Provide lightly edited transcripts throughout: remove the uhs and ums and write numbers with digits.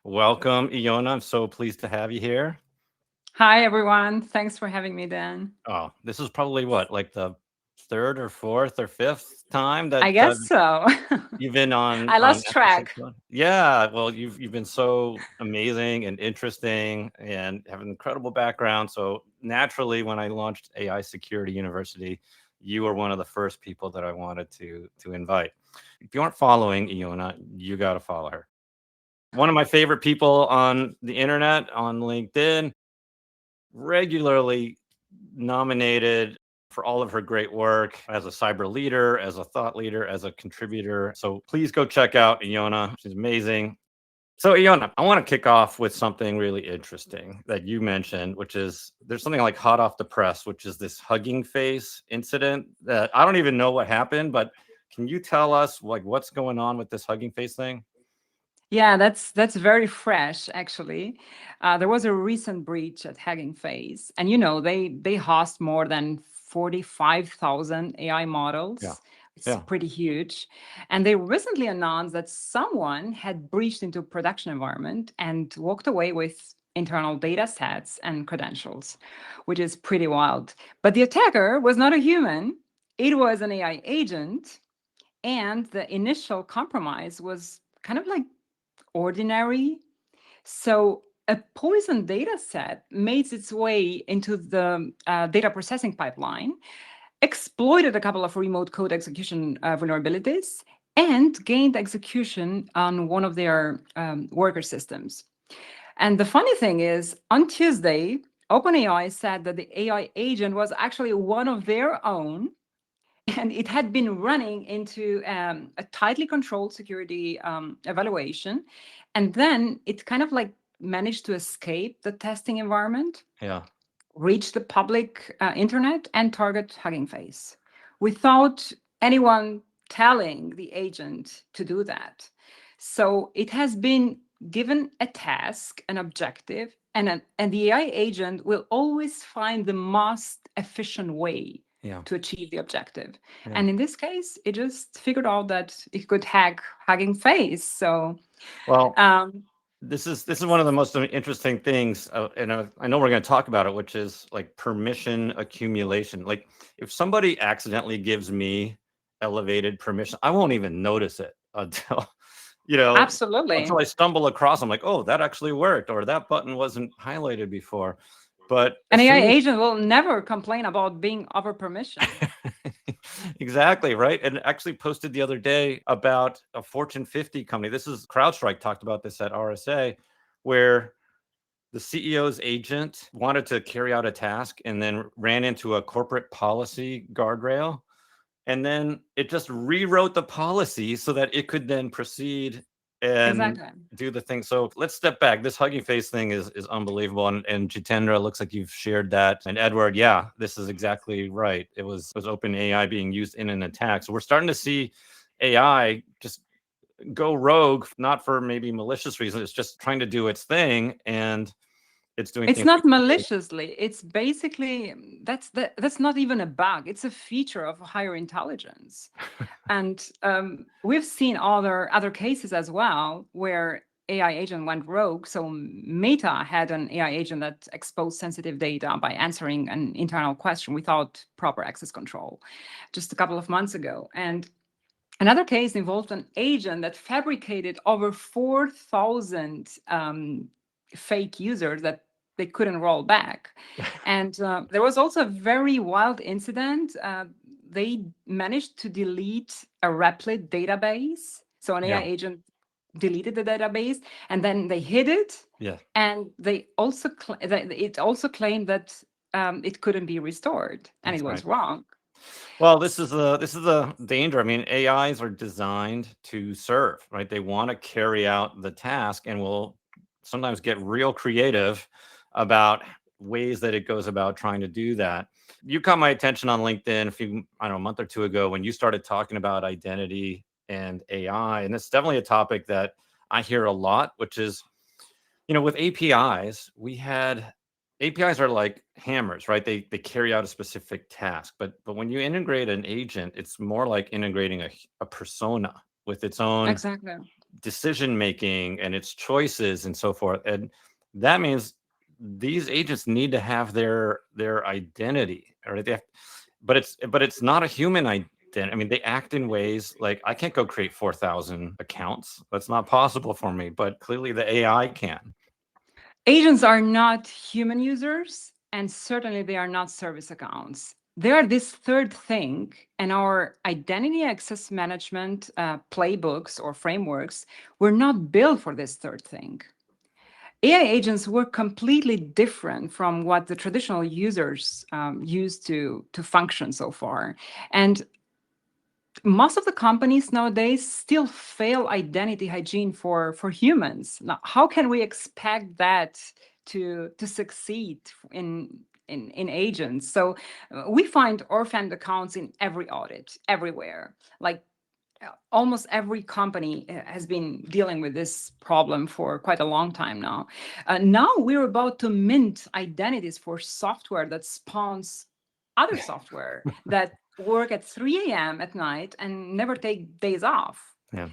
Welcome, Ejona. I'm so pleased to have you here. Hi, everyone. Thanks for having me, Dan. Oh, this is probably what, like the third or fourth or fifth time I that guess so. you've been on I on lost episode track. one. Yeah, well, you've been so amazing and interesting and have an incredible background. So naturally, when I launched AI Security University, you were one of the first people that I wanted to invite. If you aren't following Ejona, you got to follow her. One of my favorite people on the internet, on LinkedIn, regularly nominated for all of her great work as a cyber leader, as a thought leader, as a contributor. So please go check out Ejona. She's amazing. So, Ejona, I want to kick off with something really interesting that you mentioned, which is there's something like hot off the press, which is this Hugging Face incident that I don't even know what happened, but can you tell us like what's going on with this Hugging Face thing? Yeah, that's very fresh, actually. There was a recent breach at Hugging Face, and they host more than 45,000 AI Yeah. models. It's Yeah. pretty huge, and they recently announced that someone had breached into production environment and walked away with internal data sets and credentials, which is pretty wild. But the attacker was not a human; it was an AI agent, and the initial compromise was kind of like ordinary. So a poison data set made its way into the data processing pipeline, exploited a couple of remote code execution vulnerabilities, and gained execution on one of their worker systems. And the funny thing is, on Tuesday, OpenAI said that the AI agent was actually one of their own, and it had been running into a tightly controlled security evaluation, and then it kind of like managed to escape the testing environment, Yeah. reach the public internet, and target Hugging Face without anyone telling the agent to do that. So it has been given a task, an objective, and the AI agent will always find the most efficient way Yeah. to achieve the objective. Yeah. And in this case, it just figured out that it could hack Hugging Face. So Well, um, this is one of the most interesting things, and I know we're going to talk about it, which is like permission accumulation. Like if somebody accidentally gives me elevated permission, I won't even notice it until you know absolutely. until I stumble across. I'm like, oh, that actually worked, or that button wasn't highlighted before. But An as AI soon as agent will never complain about being over permissioned. exactly right. And actually posted the other day about a Fortune 50 company. This is CrowdStrike talked about this at RSA, where the CEO's agent wanted to carry out a task and then ran into a corporate policy guardrail. And then it just rewrote the policy so that it could then proceed and Exactly. do the thing. So let's step back. This Hugging Face thing is unbelievable. And Jitendra, looks like you've shared that. And Edward, yeah, this is exactly right. It was open AI being used in an attack. So we're starting to see AI just go rogue, not for maybe malicious reasons. It's just trying to do its thing, and it's doing It's things not we can't do. maliciously. It's basically that's not even a bug. It's a feature of higher intelligence. And we've seen other cases as well where AI agent went rogue. So Meta had an AI agent that exposed sensitive data by answering an internal question without proper access control just a couple of months ago. And another case involved an agent that fabricated over 4,000 fake users that they couldn't roll back. And there was also a very wild incident. They managed to delete a Replit database. So an AI Yeah. agent deleted the database, and then they hid it. Yeah. And they also it also claimed that it couldn't be restored, and That's it right. was wrong. Well, this is the danger. I mean, AIs are designed to serve, right? They want to carry out the task and will sometimes get real creative about ways that it goes about trying to do that. You caught my attention on LinkedIn I don't know, a month or two ago when you started talking about identity and AI. And it's definitely a topic that I hear a lot, which is with APIs, APIs are like hammers, right? They carry out a specific task, but when you integrate an agent, it's more like integrating a persona with its own Exactly. decision making and its choices and so forth. And that means these agents need to have their identity, right? But it's not a human identity. I mean, they act in ways like I can't go create 4,000 accounts. That's not possible for me, but clearly the AI can. Agents are not human users, and certainly they are not service accounts. They are this third thing, and our identity access management playbooks or frameworks were not built for this third thing. AI agents were completely different from what the traditional users used to function so far. And most of the companies nowadays still fail identity hygiene for humans. Now, how can we expect that to succeed in agents? So we find orphaned accounts in every audit, everywhere. Like almost every company has been dealing with this problem for quite a long time now. Now we're about to mint identities for software that spawns other software that work at 3 a.m. at night and never take days off. Yeah.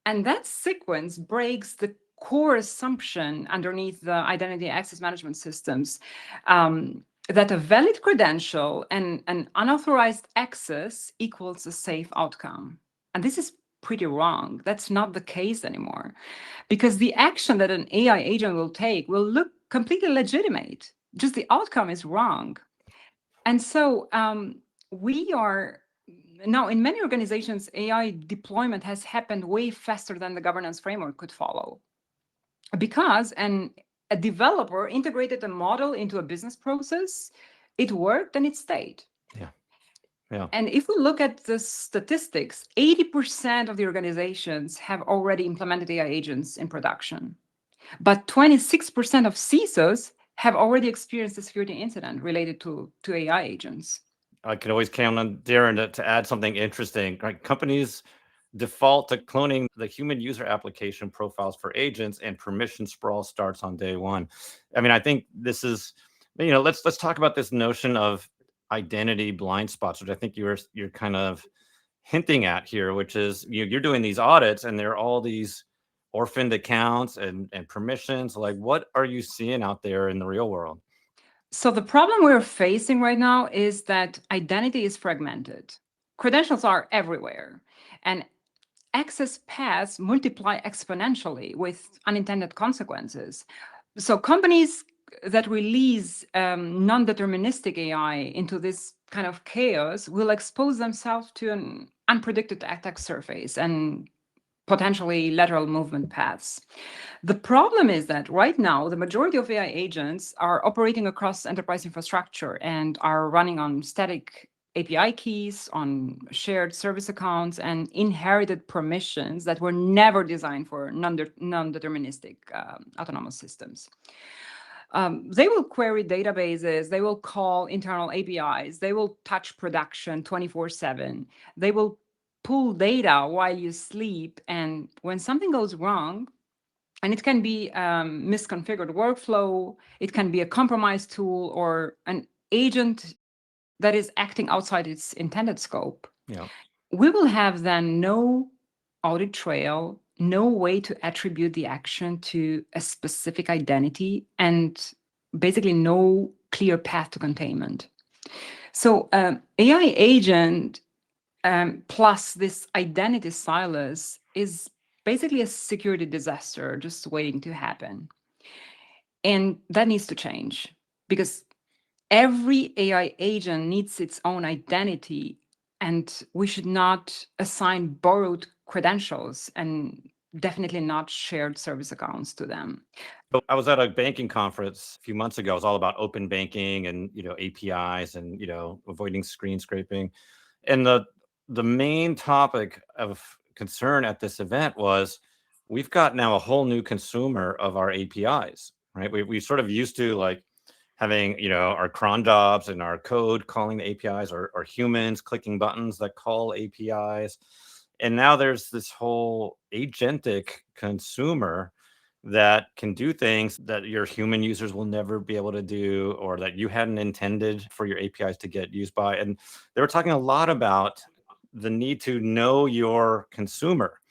And that sequence breaks the core assumption underneath the identity access management systems, that a valid credential and an unauthorized access equals a safe outcome. And this is pretty wrong. That's not the case anymore, because the action that an AI agent will take will look completely legitimate. Just the outcome is wrong. And so we are now in many organizations, AI deployment has happened way faster than the governance framework could follow, because a developer integrated a model into a business process, it worked and it stayed. Yeah. Yeah. And if we look at the statistics, 80% of the organizations have already implemented AI agents in production, but 26% of CISOs have already experienced a security incident related to AI agents. I can always count on Darren to add something interesting. Right? Companies default to cloning the human user application profiles for agents, and permission sprawl starts on day one. I mean, I think this is, let's talk about this notion of identity blind spots, which I think you're kind of hinting at here, which is you're doing these audits and there are all these orphaned accounts and permissions. Like, what are you seeing out there in the real world? So the problem we're facing right now is that identity is fragmented. Credentials are everywhere, and access paths multiply exponentially with unintended consequences. So companies that release non-deterministic AI into this kind of chaos will expose themselves to an unpredicted attack surface and potentially lateral movement paths. The problem is that right now, the majority of AI agents are operating across enterprise infrastructure and are running on static API keys, on shared service accounts, and inherited permissions that were never designed for non-deterministic autonomous systems. They will query databases, they will call internal APIs, they will touch production 24/7, they will pull data while you sleep, and when something goes wrong, and it can be misconfigured workflow, it can be a compromised tool, or an agent that is acting outside its intended scope. Yeah. We will have then no audit trail, no way to attribute the action to a specific identity, and basically no clear path to containment. So AI agent plus this identity silos is basically a security disaster just waiting to happen. And that needs to change, because every AI agent needs its own identity, and we should not assign borrowed credentials and definitely not shared service accounts to them. I was at a banking conference a few months ago. It was all about open banking and APIs and avoiding screen scraping. And the main topic of concern at this event was we've got now a whole new consumer of our APIs, right? We sort of used to like having our cron jobs and our code calling the APIs, or humans clicking buttons that call APIs. And now there's this whole agentic consumer that can do things that your human users will never be able to do, or that you hadn't intended for your APIs to get used by. And they were talking a lot about the need to know your consumer.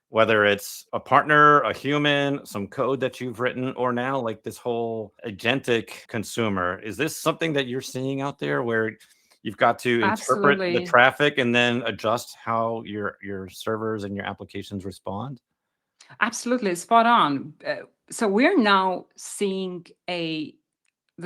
whether it's a partner, a human, some code that you've written, or now like this whole agentic consumer. Is this something that you're seeing out there where you've got to interpret the Absolutely. traffic and then adjust how your servers and your applications respond? Absolutely, spot on. So we're now seeing the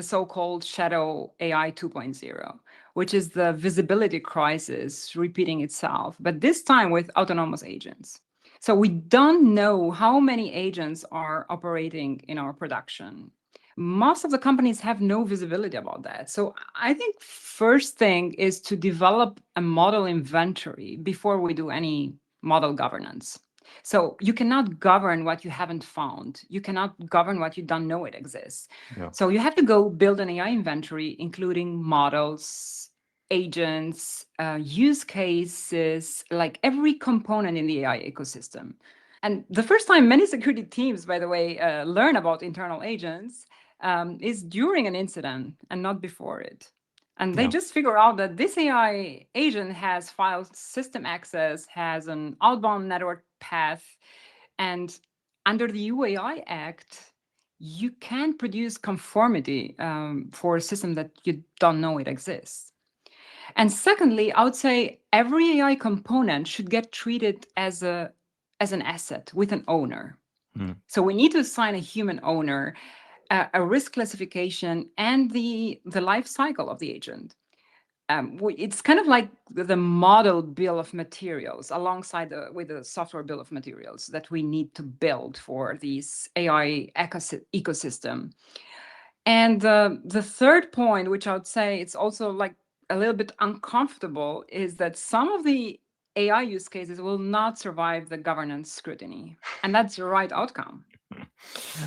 so-called shadow AI 2.0, which is the visibility crisis repeating itself, but this time with autonomous agents. So we don't know how many agents are operating in our production. Most of the companies have no visibility about that. So I think first thing is to develop a model inventory before we do any model governance. So you cannot govern what you haven't found. You cannot govern what you don't know it exists. Yeah. So you have to go build an AI inventory, including models, agents, use cases, like every component in the AI ecosystem. And the first time many security teams, by the way, learn about internal agents is during an incident and not before it. And they Yeah. just figure out that this AI agent has file system access, has an outbound network path, and under the UAI Act, you can produce conformity for a system that you don't know it exists. And secondly, I would say every AI component should get treated as an asset with an owner. Hmm. So we need to assign a human owner, a risk classification, and the life cycle of the agent. It's kind of like the model bill of materials alongside with the software bill of materials that we need to build for this AI ecosystem. And the third point, which I would say it's also like a little bit uncomfortable, is that some of the AI use cases will not survive the governance scrutiny. And that's the right outcome.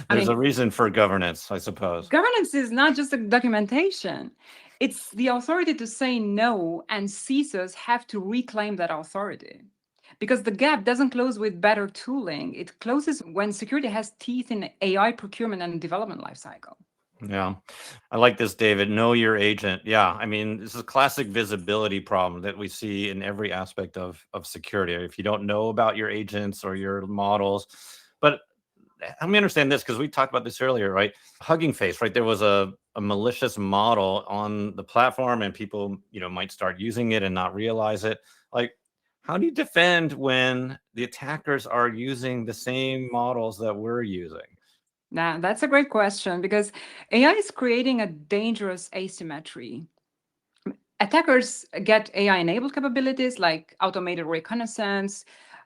I There's a mean, reason for governance, I suppose. governance is not just a documentation. It's the authority to say no, and CISOs have to reclaim that authority. Because the gap doesn't close with better tooling. It closes when security has teeth in AI procurement and development lifecycle. Yeah. I like this, David. Know your agent. Yeah. I mean, this is a classic visibility problem that we see in every aspect of security. If you don't know about your agents or your models, but help me understand this, because we talked about this earlier, right? Hugging Face, right? There was a malicious model on the platform and people, might start using it and not realize it. Like, how do you defend when the attackers are using the same models that we're using? Now, that's a great question because AI is creating a dangerous asymmetry. Attackers get AI-enabled capabilities like automated reconnaissance,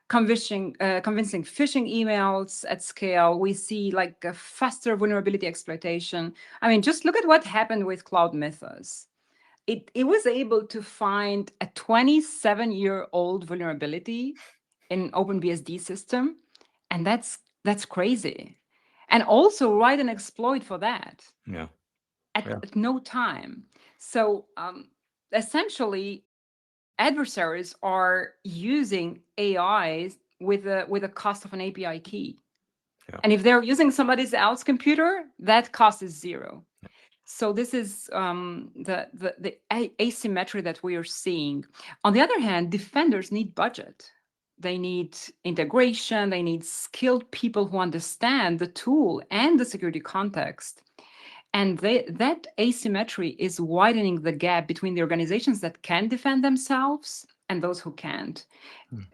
convincing phishing emails at scale. We see like a faster vulnerability exploitation. I mean, just look at what happened with Cloud Mythos. It was able to find a 27-year-old vulnerability in OpenBSD system, and that's crazy. And also write an exploit for that Yeah. at no time. So essentially, adversaries are using AI with a cost of an API key. Yeah. And if they're using somebody else's computer, that cost is zero. So this is the asymmetry that we are seeing. On the other hand, defenders need budget. They need integration. They need skilled people who understand the tool and the security context. And that asymmetry is widening the gap between the organizations that can defend themselves and those who can't.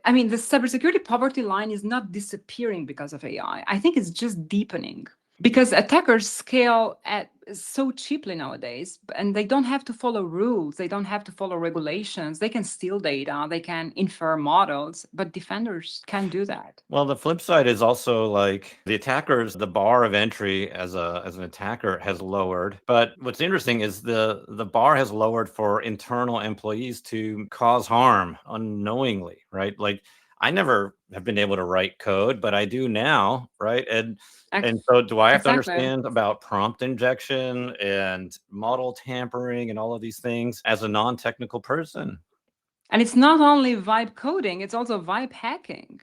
I mean, the cybersecurity poverty line is not disappearing because of AI. I think it's just deepening because attackers scale at so cheaply nowadays, and they don't have to follow rules. They don't have to follow regulations. They can steal data. They can infer models, but defenders can't do that. Well, the flip side is also like the attackers, the bar of entry as an attacker has lowered. But what's interesting is the bar has lowered for internal employees to cause harm unknowingly, right? Like I never have been able to write code, but I do now, right? And so do I have to Exactly. understand about prompt injection and model tampering and all of these things as a non-technical person? And it's not only vibe coding, it's also vibe hacking.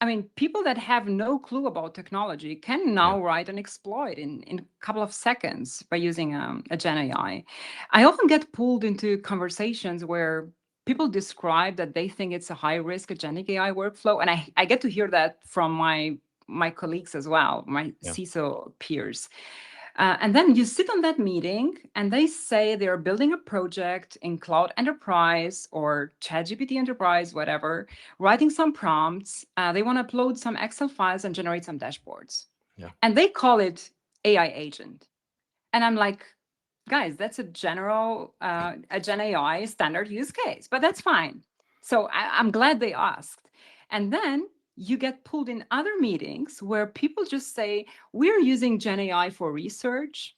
I mean, people that have no clue about technology can Yeah. now write an exploit in a couple of seconds by using a Gen AI. I often get pulled into conversations where people describe that they think it's a high-risk agentic AI workflow, and I get to hear that from my colleagues as well, my CISO peers. And then you sit on that meeting and they say they're building a project in Cloud Enterprise or ChatGPT Enterprise, whatever, writing some prompts. They want to upload some Excel files and generate some dashboards. Yeah. And they call it AI agent. And I'm like, guys, that's a general, a Gen AI standard use case, but that's fine. So I'm glad they asked. And then you get pulled in other meetings where people just say, we're using Gen AI for research.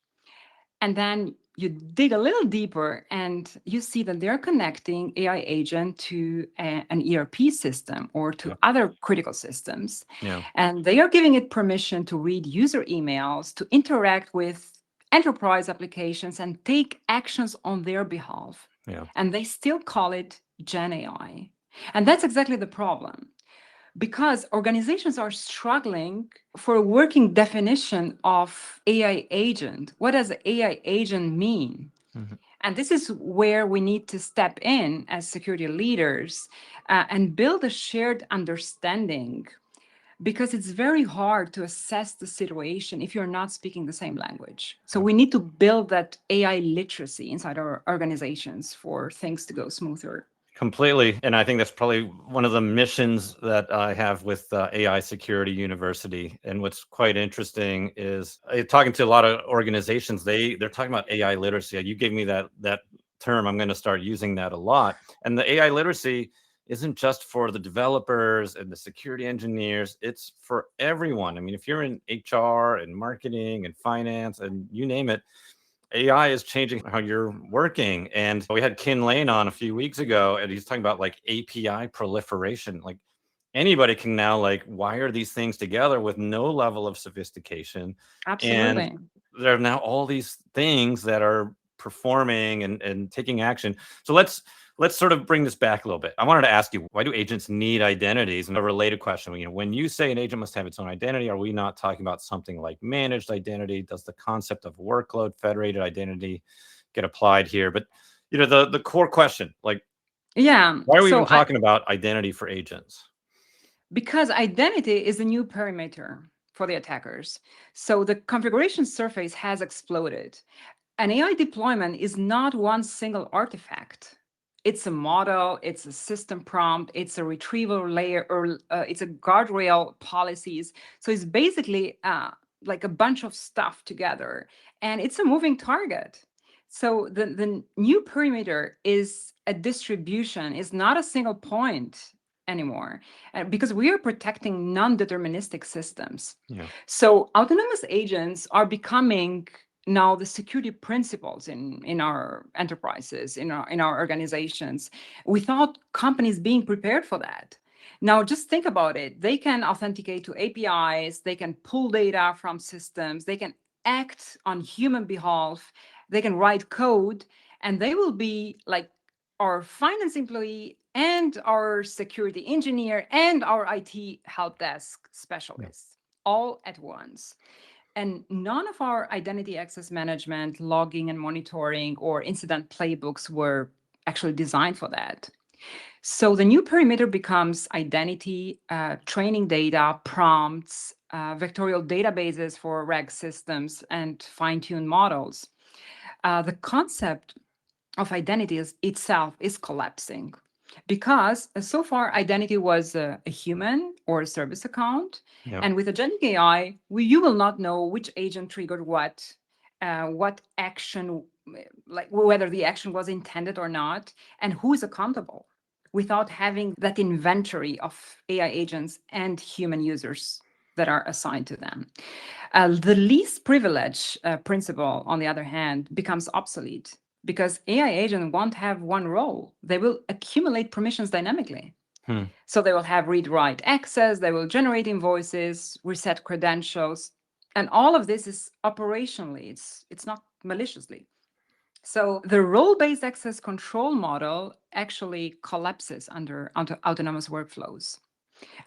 And then you dig a little deeper and you see that they're connecting AI agent to an ERP system or to other critical systems. Yeah. And they are giving it permission to read user emails, to interact with enterprise applications and take actions on their behalf. Yeah. And they still call it Gen AI. And that's exactly the problem, because organizations are struggling for a working definition of AI agent. What does AI agent mean? Mm-hmm. And this is where we need to step in as security leaders and build a shared understanding, because it's very hard to assess the situation if you're not speaking the same language. So we need to build that AI literacy inside our organizations for things to go smoother. Completely. And I think that's probably one of the missions that I have with AI Security University. And what's quite interesting is talking to a lot of organizations, they're talking about AI literacy. You gave me that term. I'm going to start using that a lot. And the AI literacy isn't just for the developers and the security engineers. It's for everyone. I mean, if you're in HR and marketing and finance and you name it, AI is changing how you're working. And we had Ken Lane on a few weeks ago, and he's talking about like API proliferation. Like anybody can now like wire these things together with no level of sophistication. Absolutely. And there are now all these things that are performing and taking action. So let's sort of bring this back a little bit. I wanted to ask you, why do agents need identities? And a related question, when you say an agent must have its own identity, are we not talking about something like managed identity? Does the concept of workload federated identity get applied here? But the core question, like, why are we even talking about identity for agents? Because identity is the new perimeter for the attackers. So the configuration surface has exploded. An AI deployment is not one single artifact. It's a model, it's a system prompt, it's a retrieval layer, or it's a guardrail policies. So it's basically like a bunch of stuff together, and it's a moving target. So the new perimeter is a distribution, is not a single point anymore, because we are protecting non-deterministic systems. Yeah. So autonomous agents are becoming now the security principles in our enterprises, in our organizations, without companies being prepared for that. Now, just think about it. They can authenticate to APIs, they can pull data from systems, they can act on human behalf, they can write code, and they will be like our finance employee and our security engineer and our IT help desk specialists all at once. And none of our identity access management, logging and monitoring, or incident playbooks were actually designed for that. So the new perimeter becomes identity, training data, prompts, vectorial databases for RAG systems, and fine-tuned models. The concept of identity itself is collapsing, because so far identity was a human or a service account. Yeah. And with agentic AI, you will not know which agent triggered what action, like whether the action was intended or not, and who is accountable, without having that inventory of AI agents and human users that are assigned to them. The least privilege principle, on the other hand, becomes obsolete, because AI agents won't have one role. They will accumulate permissions dynamically. So they will have read-write access, they will generate invoices, reset credentials, and all of this is operationally, it's not maliciously. So the role-based access control model actually collapses under autonomous workflows.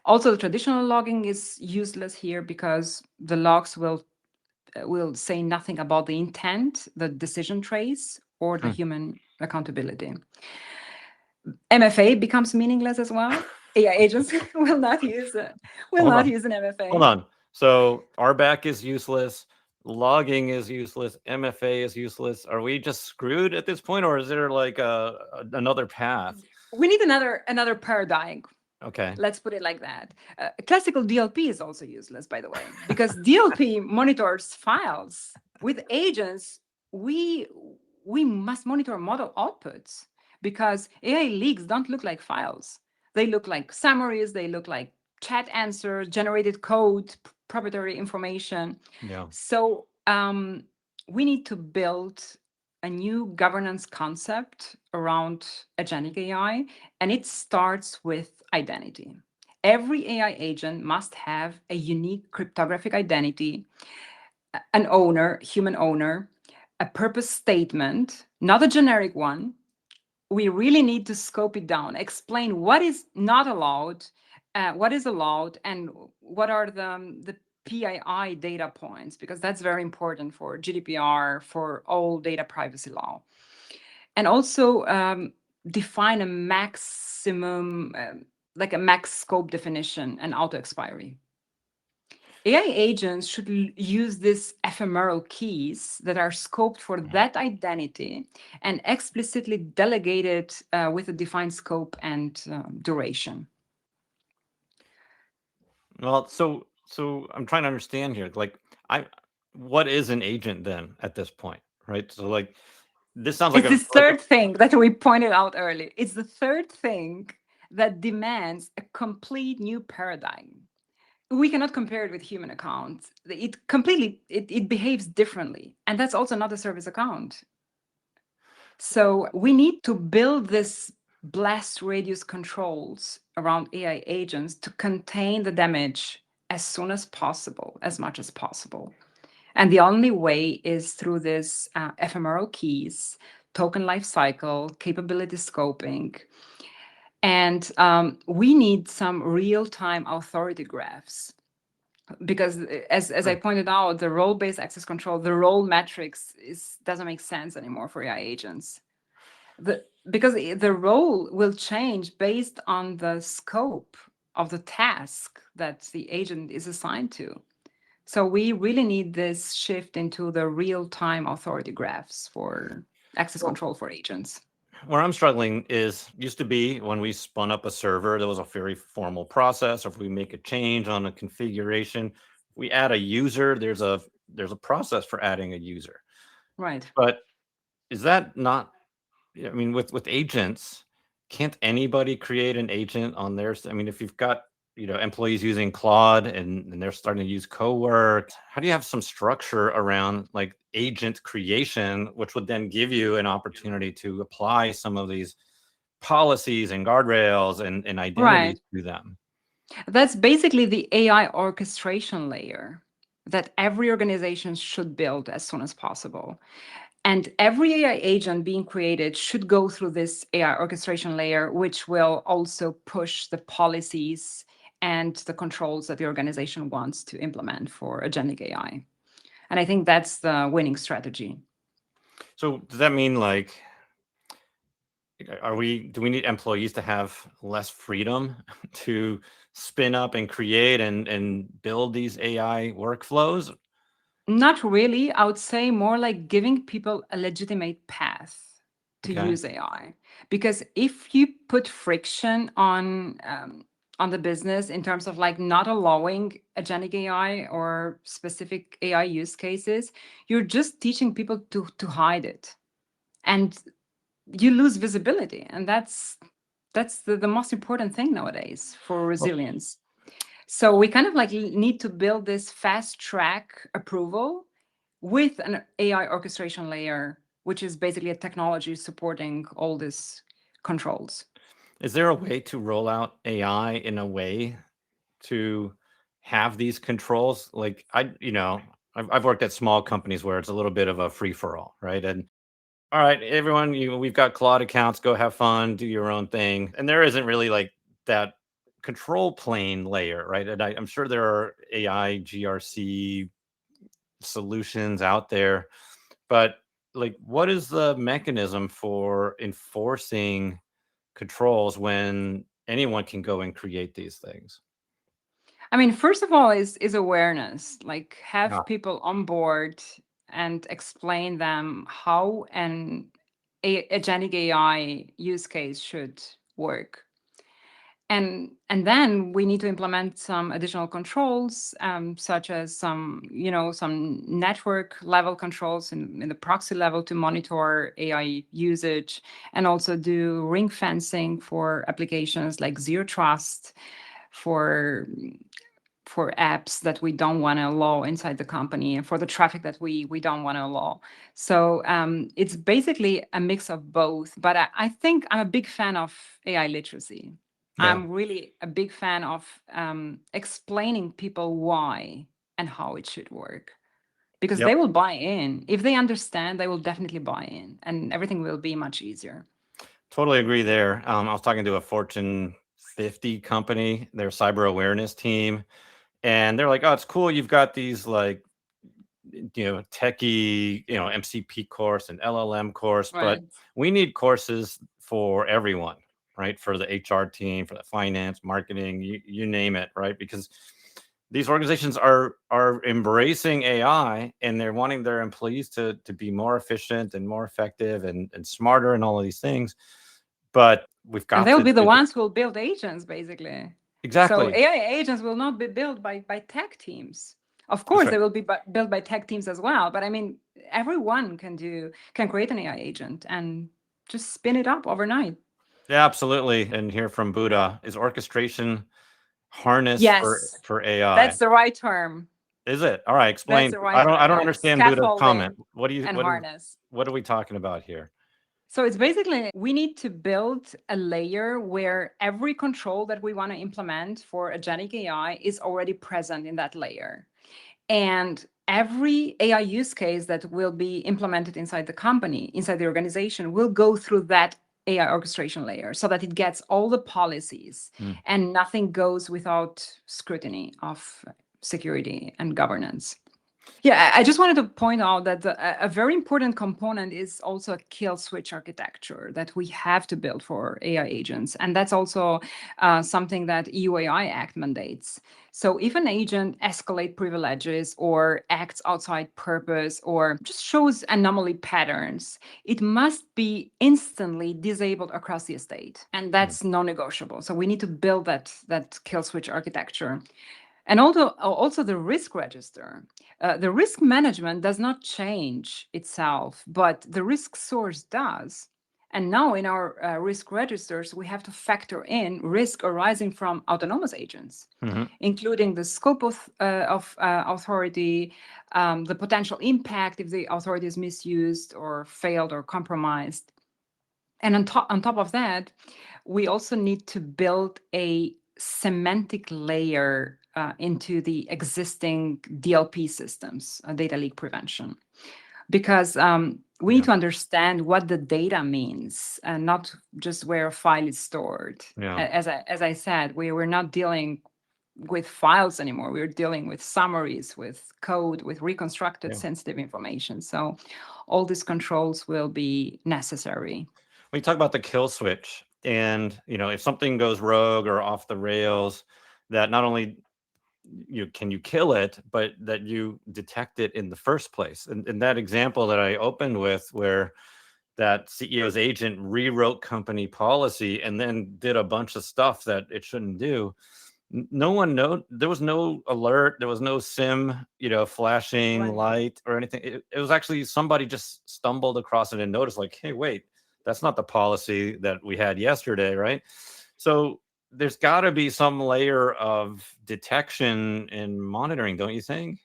Also, the traditional logging is useless here, because the logs will say nothing about the intent, the decision trace, or the human accountability. MFA becomes meaningless as well. AI agents will not use an MFA. Hold on. So RBAC is useless. Logging is useless. MFA is useless. Are we just screwed at this point, or is there like another path? We need another paradigm. Okay. Let's put it like that. Classical DLP is also useless, by the way, because DLP monitors files. With agents, we must monitor model outputs, because AI leaks don't look like files. They look like summaries, they look like chat answers, generated code, proprietary information. Yeah. So we need to build a new governance concept around agentic AI, and it starts with identity. Every AI agent must have a unique cryptographic identity, an owner, human owner, a purpose statement, not a generic one. We really need to scope it down, explain what is not allowed, what is allowed, and what are the PII data points, because that's very important for GDPR, for all data privacy law. And also define a maximum, like a max scope definition and auto-expiry. AI agents should use these ephemeral keys that are scoped for that identity and explicitly delegated with a defined scope and duration. Well, so I'm trying to understand here. Like, what is an agent then at this point, right? So like, this sounds like It's this third thing that we pointed out earlier. It's the third thing that demands a complete new paradigm. We cannot compare it with human accounts. It behaves differently. And that's also not a service account. So we need to build this blast radius controls around AI agents to contain the damage as soon as possible, as much as possible. And the only way is through this ephemeral keys, token lifecycle, capability scoping. And we need some real-time authority graphs, because as I pointed out, the role-based access control, the role metrics doesn't make sense anymore for AI agents. Because the role will change based on the scope of the task that the agent is assigned to. So we really need this shift into the real-time authority graphs for access control for agents. Where I'm struggling is, used to be when we spun up a server, there was a very formal process. Or if we make a change on a configuration, we add a user, there's a process for adding a user. Right. But is that not, I mean, with agents, can't anybody create an agent on theirs? I mean, if you've got, employees using Claude and they're starting to use co-work, how do you have some structure around like agent creation, which would then give you an opportunity to apply some of these policies and guardrails and identities to them? That's basically the AI orchestration layer that every organization should build as soon as possible. And every AI agent being created should go through this AI orchestration layer, which will also push the policies and the controls that the organization wants to implement for agentic AI. And I think that's the winning strategy. So does that mean like, do we need employees to have less freedom to spin up and create and build these AI workflows? Not really. I would say more like giving people a legitimate path to use AI. Because if you put friction on the business in terms of like not allowing agentic AI or specific AI use cases, you're just teaching people to hide it, and you lose visibility. And that's the most important thing nowadays for resilience. So we kind of like need to build this fast track approval with an AI orchestration layer, which is basically a technology supporting all these controls. Is there a way to roll out AI in a way to have these controls? Like I've worked at small companies where it's a little bit of a free for all, right? And all right, everyone, we've got Claude accounts, go have fun, do your own thing. And there isn't really like that control plane layer, right? And I'm sure there are AI GRC solutions out there, but like, what is the mechanism for enforcing controls when anyone can go and create these things? I mean, first of all, is awareness. Like, have Yeah. people on board and explain them how an agentic AI use case should work. And then we need to implement some additional controls, such as some network level controls in the proxy level to monitor AI usage, and also do ring fencing for applications like zero trust for apps that we don't want to allow inside the company, and for the traffic that we don't want to allow. So it's basically a mix of both. But I think I'm a big fan of AI literacy. Yeah. I'm really a big fan of explaining people why and how it should work, because Yep. they will buy in. If they understand, they will definitely buy in, and everything will be much easier. Totally agree there. I was talking to a Fortune 50 company, their cyber awareness team, and they're like, "Oh, it's cool. You've got these like, techie, MCP course and LLM course, but Right. we need courses for everyone, right? For the HR team, for the finance, marketing, you name it, right? Because these organizations are embracing AI, and they're wanting their employees to be more efficient and more effective and smarter and all of these things. But we've And got they'll to be the do ones who will build agents, basically. So exactly. AI agents will not be built by tech teams. Of That's course, right. they will be built by tech teams as well. But I mean, everyone can create an AI agent and just spin it up overnight. Yeah, absolutely. And hear from Buddha, is orchestration harness Yes, for AI? that's the right term. Is it? All right, That's explain. the right I term. don't Yeah, understand Buddha's comment. scaffolding What do you and harness. what are we talking about here? So it's basically we need to build a layer where every control that we want to implement for agentic AI is already present in that layer. And every AI use case that will be implemented inside the company, inside the organization, will go through that AI orchestration layer so that it gets all the policies Hmm. and nothing goes without scrutiny of security and governance. Yeah, I just wanted to point out that a very important component is also a kill switch architecture that we have to build for AI agents. And that's also something that EU AI Act mandates. So if an agent escalates privileges or acts outside purpose or just shows anomaly patterns, it must be instantly disabled across the estate. And Hmm. that's non-negotiable. So we need to build that kill switch architecture. And also the risk register. The risk management does not change itself, but the risk source does. And now in our risk registers, we have to factor in risk arising from autonomous agents, Mhm. including the scope of authority, the potential impact if the authority is misused or failed or compromised. And on top of that, we also need to build a semantic layer into the existing DLP systems, data leak prevention, because we need Yeah. to understand what the data means and not just where a file is stored. Yeah. As I said, we're not dealing with files anymore. We're dealing with summaries, with code, with reconstructed Yeah. sensitive information. So all these controls will be necessary. We talk about the kill switch, and if something goes rogue or off the rails, that not only you kill it, but that you detect it in the first place. And that example that I opened with, where that CEO's agent rewrote company policy and then did a bunch of stuff that it shouldn't do. No one know. There was no alert. There was no sim, flashing Right. light or anything. It was actually somebody just stumbled across it and noticed, like, hey, wait, that's not the policy that we had yesterday, right? So there's got to be some layer of detection and monitoring, don't you think?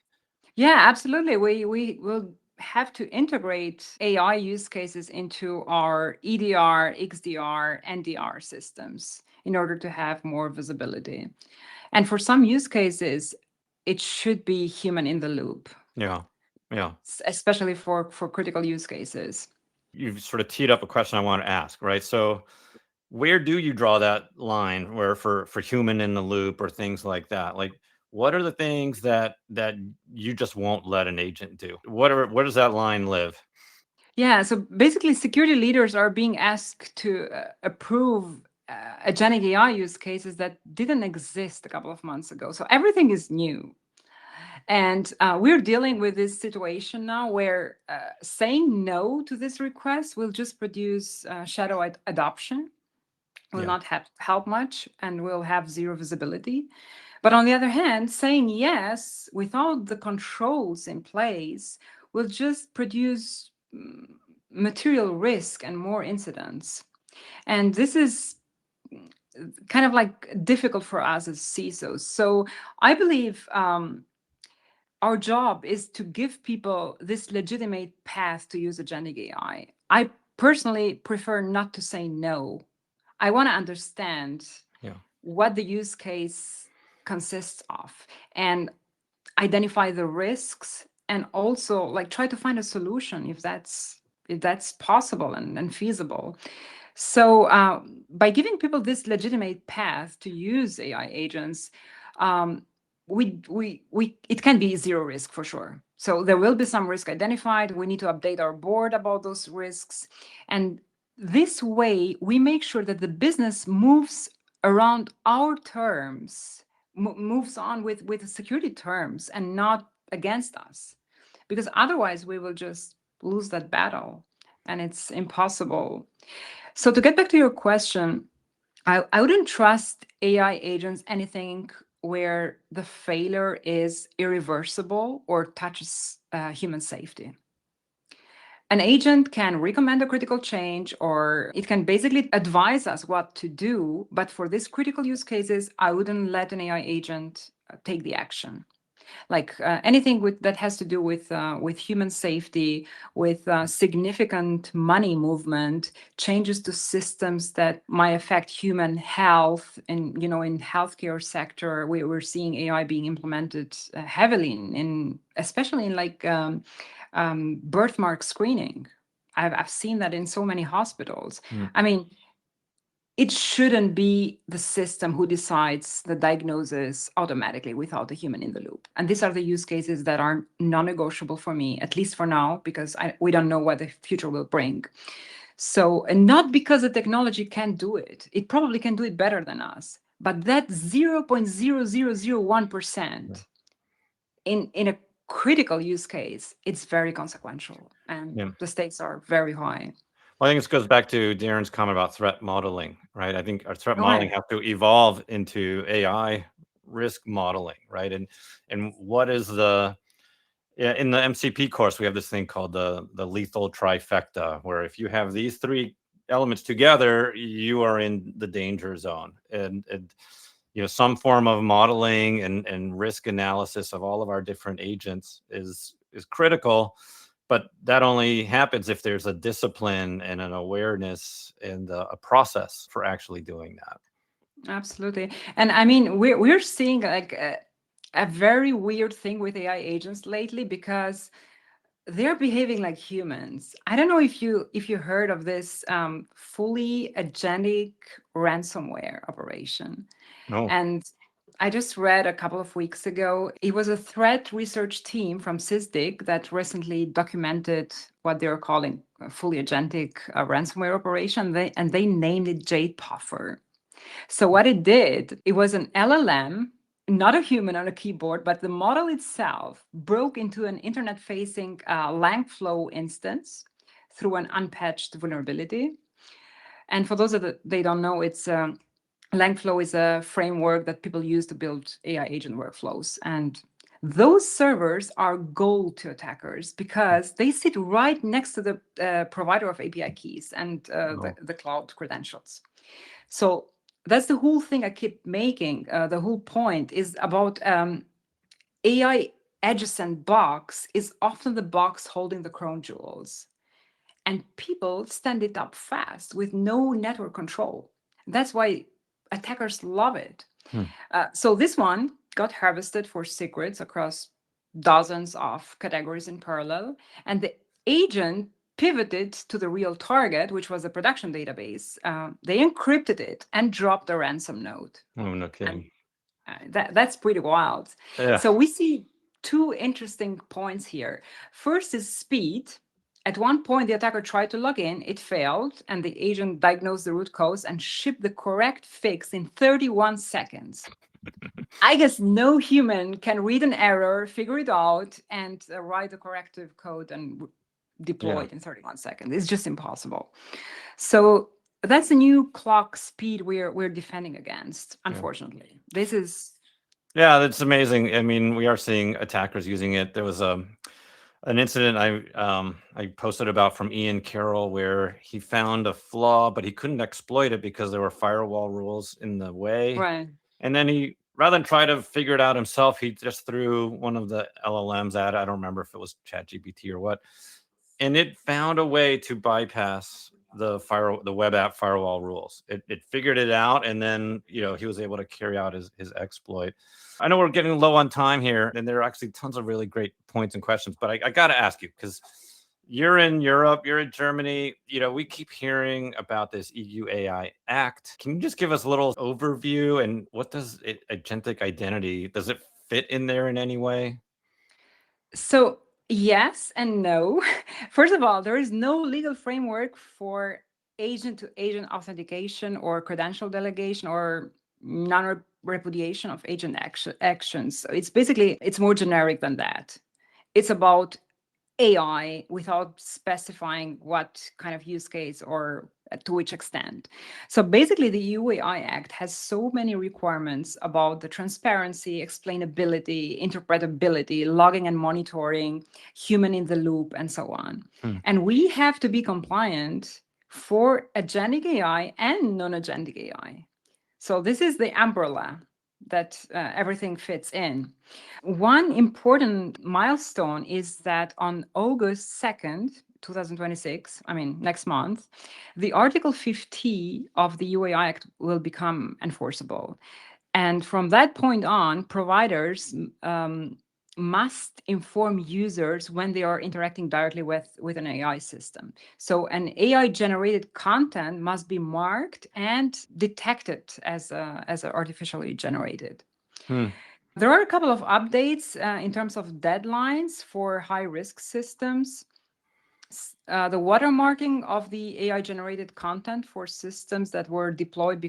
Yeah, absolutely. We will have to integrate AI use cases into our EDR, XDR, NDR systems in order to have more visibility. And for some use cases, it should be human in the loop, Yeah, yeah. especially for critical use cases. You've sort of teed up a question I want to ask, right? So where do you draw that line where for human in the loop or things like that? Like, what are the things that you just won't let an agent do? Where does that line live? Yeah, so basically security leaders are being asked to approve agentic AI use cases that didn't exist a couple of months ago. So everything is new. And we're dealing with this situation now where saying no to this request will just produce shadow adoption, will not help much, and will have zero visibility. But on the other hand, saying yes without the controls in place will just produce material risk and more incidents. And this is kind of like difficult for us as CISOs. So I believe our job is to give people this legitimate path to use agentic AI. I personally prefer not to say no. I want to understand what the use case consists of and identify the risks, and also like try to find a solution if that's possible and feasible. So by giving people this legitimate path to use AI agents, it can be zero risk for sure. So there will be some risk identified. We need to update our board about those risks. And this way, we make sure that the business moves around our terms, moves on with the security terms and not against us. Because otherwise, we will just lose that battle and it's impossible. So to get back to your question, I wouldn't trust AI agents anything where the failure is irreversible or touches human safety. An agent can recommend a critical change, or it can basically advise us what to do. But for these critical use cases, I wouldn't let an AI agent take the action. Like anything that has to do with human safety, with significant money movement, changes to systems that might affect human health. And in healthcare sector, we're seeing AI being implemented heavily in especially in like birthmark screening. I've seen that in so many hospitals. I mean, it shouldn't be the system who decides the diagnosis automatically without a human in the loop. And these are the use cases that are non-negotiable for me, at least for now, because we don't know what the future will bring. So, and not because the technology can't do it. It probably can do it better than us. But that 0.0001% in a critical use case, it's very consequential. And the stakes are very high. Well, I think this goes back to Darren's comment about threat modeling, right? I think our threat modeling have to evolve into AI risk modeling, right? And what is in the MCP course, we have this thing called the lethal trifecta, where if you have these three elements together, you are in the danger zone. And some form of modeling and risk analysis of all of our different agents is critical. But that only happens if there's a discipline and an awareness and a process for actually doing that. Absolutely. And I mean, we're seeing like a very weird thing with AI agents lately, because they're behaving like humans. I don't know if you heard of this fully agentic ransomware operation. No. And I just read a couple of weeks ago, it was a threat research team from Sysdig that recently documented what they're calling a fully agentic ransomware operation. They named it Jade Puffer. So what it did, it was an LLM, not a human on a keyboard, but the model itself broke into an internet-facing Langflow instance through an unpatched vulnerability. And for those that they don't know, it's Langflow is a framework that people use to build AI agent workflows. And those servers are gold to attackers because they sit right next to the provider of API keys and the cloud credentials. So that's the whole thing I keep making. The whole point is about AI adjacent box is often the box holding the crown jewels. And people stand it up fast with no network control. That's why attackers love it. So this one got harvested for secrets across dozens of categories in parallel. And the agent pivoted to the real target, which was a production database. They encrypted it and dropped a ransom note. Oh, no kidding. That's pretty wild. Yeah. So we see two interesting points here. First is speed. At one point, the attacker tried to log in, it failed, and the agent diagnosed the root cause and shipped the correct fix in 31 seconds. I guess no human can read an error, figure it out, and write the corrective code and deploy it in 31 seconds. It's just impossible. So that's a new clock speed we're defending against, unfortunately. This is... Yeah, that's amazing. I mean, we are seeing attackers using it. There was an incident I posted about from Ian Carroll where he found a flaw, but he couldn't exploit it because there were firewall rules in the way. Right. And then he, rather than try to figure it out himself, he just threw one of the LLMs at it. I don't remember if it was ChatGPT or what. And it found a way to bypass the web app firewall rules. It figured it out, and then he was able to carry out his exploit. I know we're getting low on time here, and there are actually tons of really great points and questions, but I got to ask you, because you're in Europe, you're in Germany, we keep hearing about this EU AI Act. Can you just give us a little overview, and what does agentic identity, does it fit in there in any way? So yes and no. First of all, there is no legal framework for agent-to-agent authentication or credential delegation or non-repudiation of agent actions. So it's more generic than that. It's about AI without specifying what kind of use case or to which extent. So basically, the EU AI Act has so many requirements about the transparency, explainability, interpretability, logging and monitoring, human in the loop, and so on. And we have to be compliant for agentic AI and non-agentic AI. So this is the umbrella that everything fits in. One important milestone is that on August 2nd, 2026, I mean, next month, the Article 50 of the UAI Act will become enforceable. And from that point on, providers must inform users when they are interacting directly with an AI system. So an AI-generated content must be marked and detected as artificially generated. There are a couple of updates in terms of deadlines for high-risk systems. The watermarking of the AI-generated content for systems that were deployed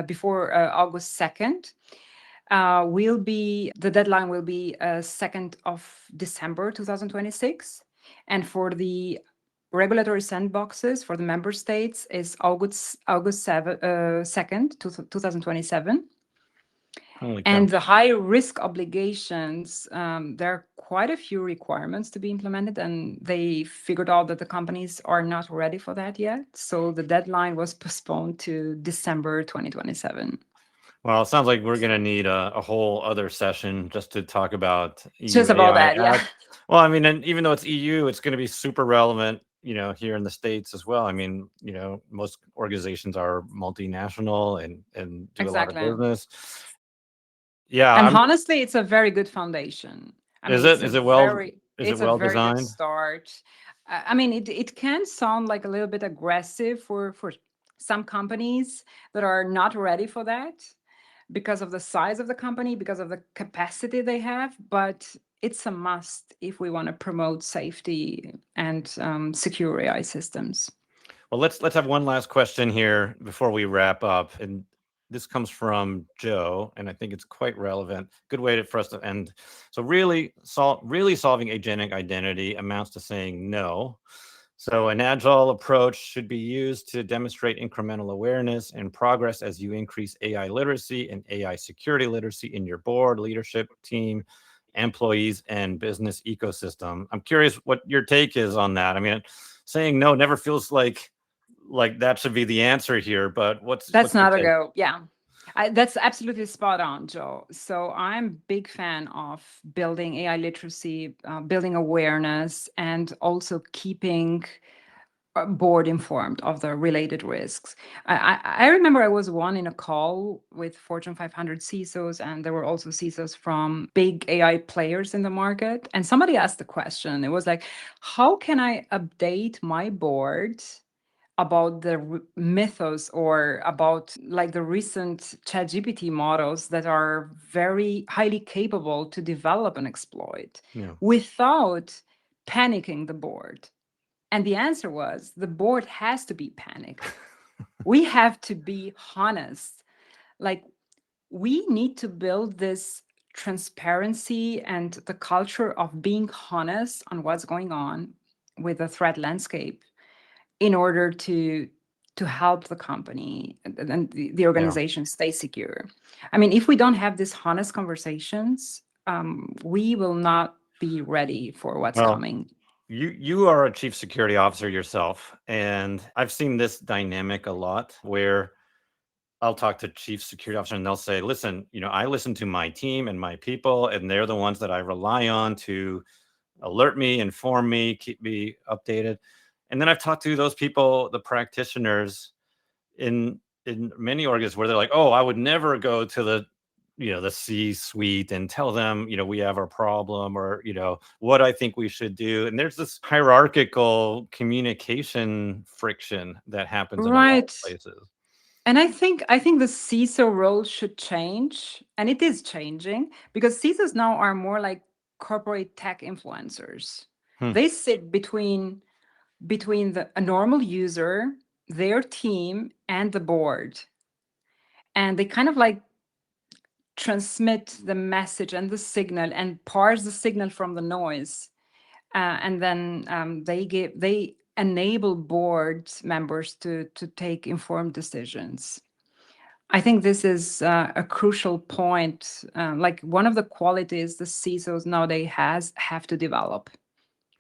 before August 2nd the deadline will be 2nd of December 2026. And for the regulatory sandboxes for the member states is August 2nd, 2027. And the high risk obligations, there are quite a few requirements to be implemented, and they figured out that the companies are not ready for that yet. So the deadline was postponed to December 2027. Well, it sounds like we're going to need a whole other session just to talk about just about that, yeah. Well, I mean, and even though it's EU, it's going to be super relevant, here in the States as well. I mean, most organizations are multinational and do a lot of business. Yeah. And honestly, it's a very good foundation. Is it well designed? Good start. I mean, it can sound like a little bit aggressive for some companies that are not ready for that because of the size of the company, because of the capacity they have, but it's a must if we want to promote safety and secure AI systems. Well, let's have one last question here before we wrap up. And this comes from Joe, and I think it's quite relevant. Good way for us to end. So really solving agentic identity amounts to saying no. So an agile approach should be used to demonstrate incremental awareness and progress as you increase AI literacy and AI security literacy in your board, leadership team, employees, and business ecosystem. I'm curious what your take is on that. I mean, saying no never feels like that should be the answer here, but that's not a go. Yeah. That's absolutely spot on, Joe. So I'm a big fan of building AI literacy, building awareness, and also keeping board informed of the related risks. I remember I was in a call with Fortune 500 CISOs, and there were also CISOs from big AI players in the market. And somebody asked the question, it was like, how can I update my board about the mythos or about like the recent ChatGPT models that are very highly capable to develop an exploit without panicking the board? And the answer was the board has to be panicked. We have to be honest. Like, we need to build this transparency and the culture of being honest on what's going on with the threat landscape in order to help the company and the organization stay secure. I mean, if we don't have these honest conversations, we will not be ready for what's coming. You are a chief security officer yourself, and I've seen this dynamic a lot where I'll talk to chief security officer and they'll say, listen, I listen to my team and my people, and they're the ones that I rely on to alert me, inform me, keep me updated. And then I've talked to those people, the practitioners in many organizations where they're like, oh, I would never go to the C-suite and tell them, we have our problem, or, what I think we should do. And there's this hierarchical communication friction that happens in a lot of places. And I think the CISO role should change, and it is changing, because CISOs now are more like corporate tech influencers. They sit between a normal user, their team, and the board. And they kind of like transmit the message and the signal and parse the signal from the noise. And then they enable board members to take informed decisions. I think this is a crucial point. Like, one of the qualities the CISOs nowadays have to develop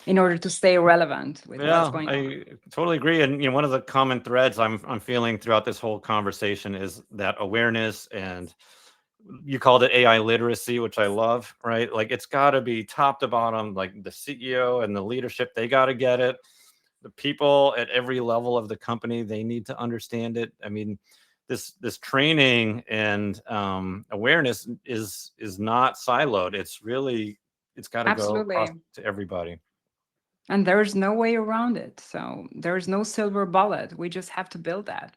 in order to stay relevant with what's going on. I totally agree. And one of the common threads I'm feeling throughout this whole conversation is that awareness, and you called it AI literacy, which I love, right? Like, it's got to be top to bottom, like the CEO and the leadership, they got to get it. The people at every level of the company, they need to understand it. I mean, this training and awareness is not siloed. It's got to go across to everybody. And there's no way around it. So there's no silver bullet. We just have to build that.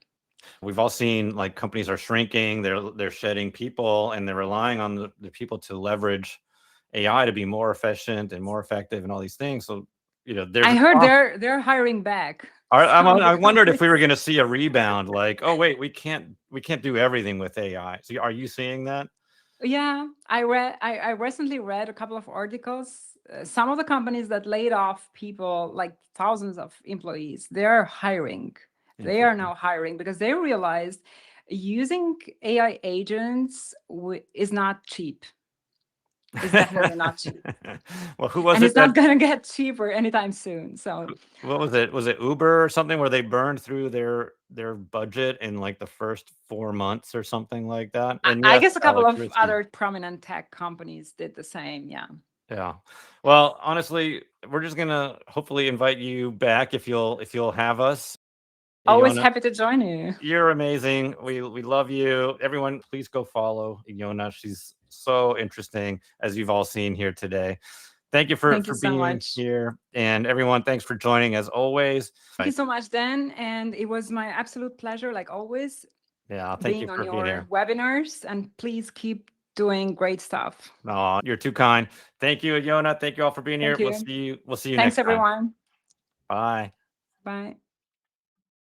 We've all seen, like, companies are shrinking, they're shedding people, and they're relying on the people to leverage AI to be more efficient and more effective and all these things. So, I heard they're hiring back. I wondered if we were going to see a rebound, like, oh wait, we can't do everything with AI. So are you seeing that? Yeah, I recently read a couple of articles. Some of the companies that laid off people, like thousands of employees, they're hiring. They are now hiring because they realized using AI agents is not cheap. It's definitely not cheap. Well, who was and it? It's not going to get cheaper anytime soon. So what was it? Was it Uber or something where they burned through their budget in like the first 4 months or something like that? And I guess a couple of other prominent tech companies did the same. Yeah. Yeah. Well, honestly, we're just gonna hopefully invite you back if you'll have us. Always happy to join you. You're amazing. We love you. Everyone, please go follow Ejona. She's so interesting, as you've all seen here today. Thank you for being here. And everyone, thanks for joining as always. Thank you so much, Dan. And it was my absolute pleasure, like always. Yeah, thank you for being here. Webinars, and please keep doing great stuff. Oh, you're too kind. Thank you, Ejona. Thank you all for being here. We'll see you next time. Thanks, everyone. Bye. Bye.